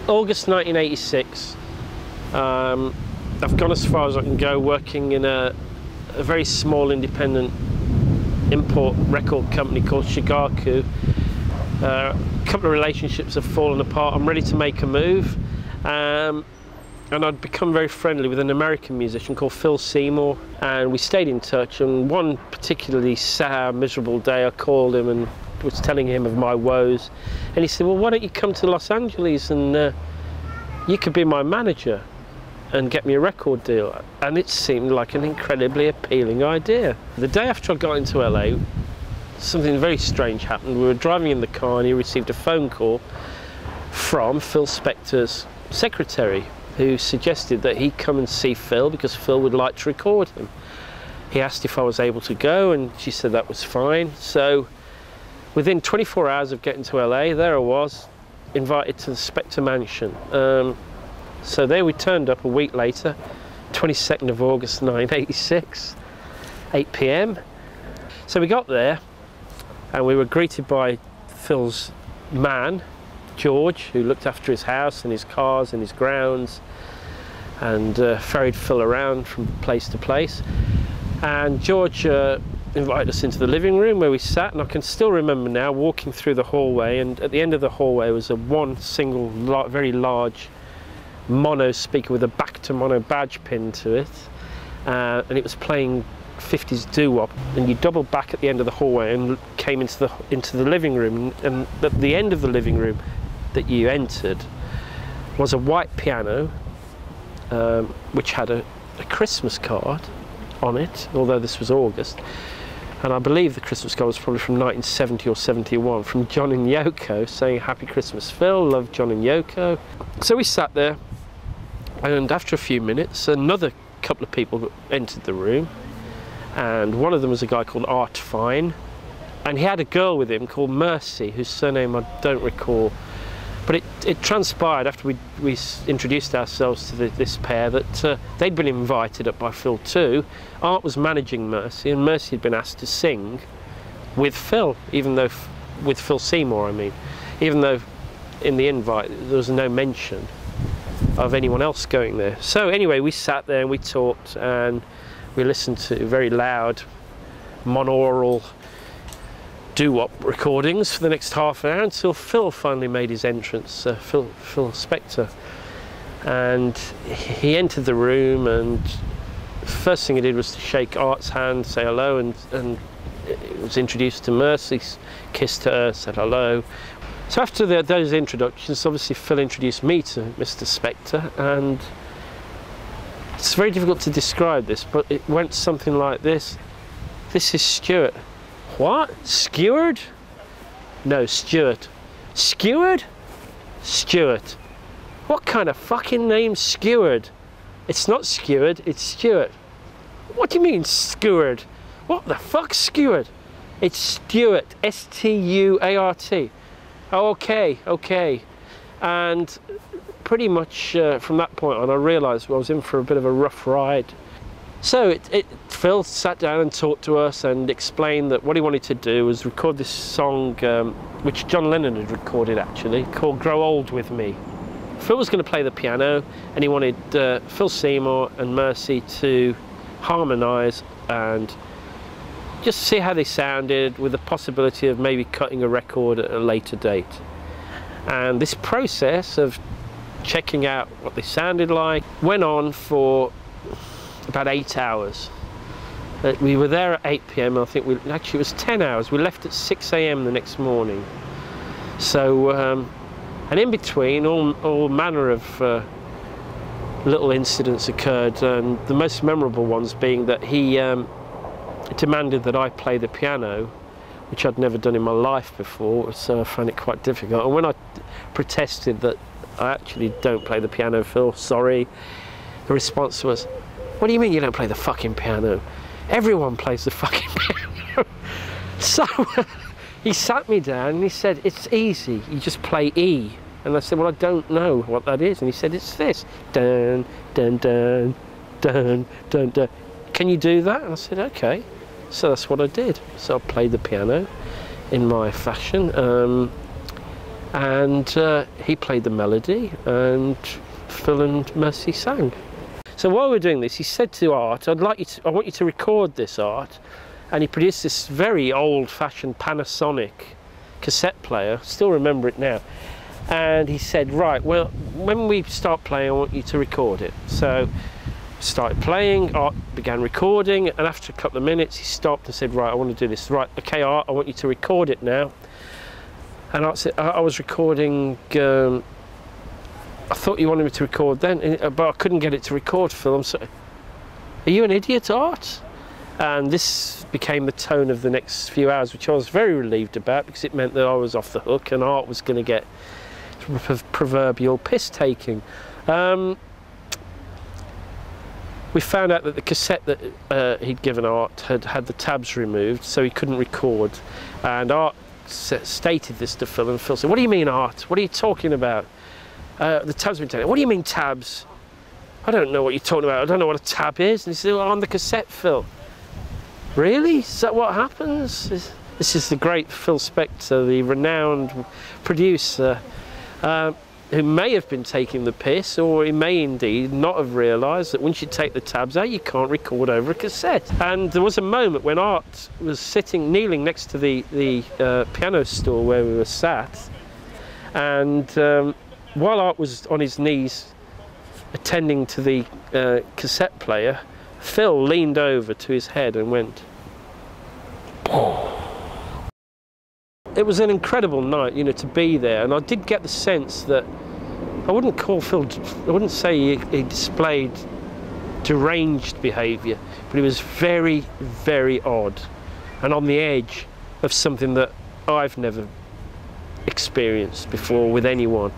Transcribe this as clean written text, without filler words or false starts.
August 1986. I've gone as far as I can go, working in a very small independent import record company called Shigaku. A couple of relationships have fallen apart. I'm ready to make a move, and I'd become very friendly with an American musician called Phil Seymour, and we stayed in touch. And one particularly sad, miserable day, I called him and was telling him of my woes, and he said, well, why don't you come to Los Angeles and you could be my manager and get me a record deal. And it seemed like an incredibly appealing idea. The day after I got into LA, something very strange happened. We were driving in the car and he received a phone call from Phil Spector's secretary, who suggested that he come and see Phil because Phil would like to record him. He asked if I was able to go, and she said that was fine. So within 24 hours of getting to LA, there I was, invited to the Spector mansion. So there we turned up a week later, 22nd of August 1986, 8 p.m. So we got there and we were greeted by Phil's man, George, who looked after his house and his cars and his grounds, and ferried Phil around from place to place. And George invited us into the living room where we sat, and I can still remember now walking through the hallway, and at the end of the hallway was one single very large mono speaker with a back to mono badge pinned to it, and it was playing 50s doo-wop. And you doubled back at the end of the hallway and came into the living room, and at the end of the living room that you entered was a white piano which had a Christmas card on it, although this was August, and I believe the Christmas card was probably from 1970 or 71, from John and Yoko, saying Happy Christmas Phil, love John and Yoko. So we sat there, and after a few minutes another couple of people entered the room, and one of them was a guy called Art Fine, and he had a girl with him called Mercy, whose surname I don't recall. But it transpired after we introduced ourselves to this pair that they'd been invited up by Phil too. Art was managing Mercy, and Mercy had been asked to sing with Phil, with Phil Seymour, I mean, even though in the invite there was no mention of anyone else going there. So anyway, we sat there and we talked, and we listened to very loud monaural doo-wop recordings for the next half an hour until Phil finally made his entrance, Phil Spector. And he entered the room, and the first thing he did was to shake Art's hand, say hello, and was introduced to Mercy, kissed her, said hello. So after those introductions, obviously Phil introduced me to Mr. Spector, and it's very difficult to describe this, but it went something like this. This is Stuart. What? Steward? No, Stuart. Steward? Stuart. What kind of fucking name's Steward? It's not Steward, it's Stuart. What do you mean, Steward? What the fuck, Steward? It's Stuart, S-T-U-A-R-T. Oh, okay. And pretty much from that point on, I realised I was in for a bit of a rough ride. So Phil sat down and talked to us and explained that what he wanted to do was record this song, which John Lennon had recorded actually, called Grow Old With Me. Phil was going to play the piano, and he wanted Phil Seymour and Mercy to harmonise and just see how they sounded, with the possibility of maybe cutting a record at a later date. And this process of checking out what they sounded like went on for about 8 hours. We were there at 8 p.m. I think actually it was 10 hours. We left at 6 a.m. the next morning. So, and in between, all manner of little incidents occurred, and the most memorable ones being that he demanded that I play the piano, which I'd never done in my life before, so I found it quite difficult. And when I protested that I actually don't play the piano, Phil, sorry, the response was, what do you mean you don't play the fucking piano? Everyone plays the fucking piano. So he sat me down and he said, it's easy, you just play E. And I said, well, I don't know what that is. And he said, it's this. Dun, dun, dun, dun, dun, dun. Can you do that? And I said, okay. So that's what I did. So I played the piano in my fashion. and he played the melody, and Phil and Mercy sang. So while we were doing this, he said to Art, I want you to record this, Art. And he produced this very old-fashioned Panasonic cassette player, still remember it now. And he said, right, well, when we start playing, I want you to record it. So started playing, Art began recording, and after a couple of minutes he stopped and said, right, I want to do this. Right, okay, Art, I want you to record it now. And Art said, I was recording, I thought you wanted me to record then, but I couldn't get it to record, Phil. I'm sorry. Are you an idiot, Art? And this became the tone of the next few hours, which I was very relieved about, because it meant that I was off the hook and Art was going to get proverbial piss taking. We found out that the cassette that he'd given Art had the tabs removed, so he couldn't record. And Art stated this to Phil, and Phil said, "What do you mean, Art? What are you talking about? The tabs have been taken." "What do you mean, tabs? I don't know what you're talking about. I don't know what a tab is." And he said, "Well, on the cassette, Phil." "Really? Is that what happens?" This is the great Phil Spector, the renowned producer, who may have been taking the piss, or he may indeed not have realised that once you take the tabs out, you can't record over a cassette. And there was a moment when Art was kneeling next to the piano stool where we were sat, and while Art was on his knees attending to the cassette player, Phil leaned over to his head and went, "Oh." It was an incredible night, you know, to be there, and I did get the sense that I wouldn't say he displayed deranged behaviour, but he was very, very odd and on the edge of something that I've never experienced before with anyone.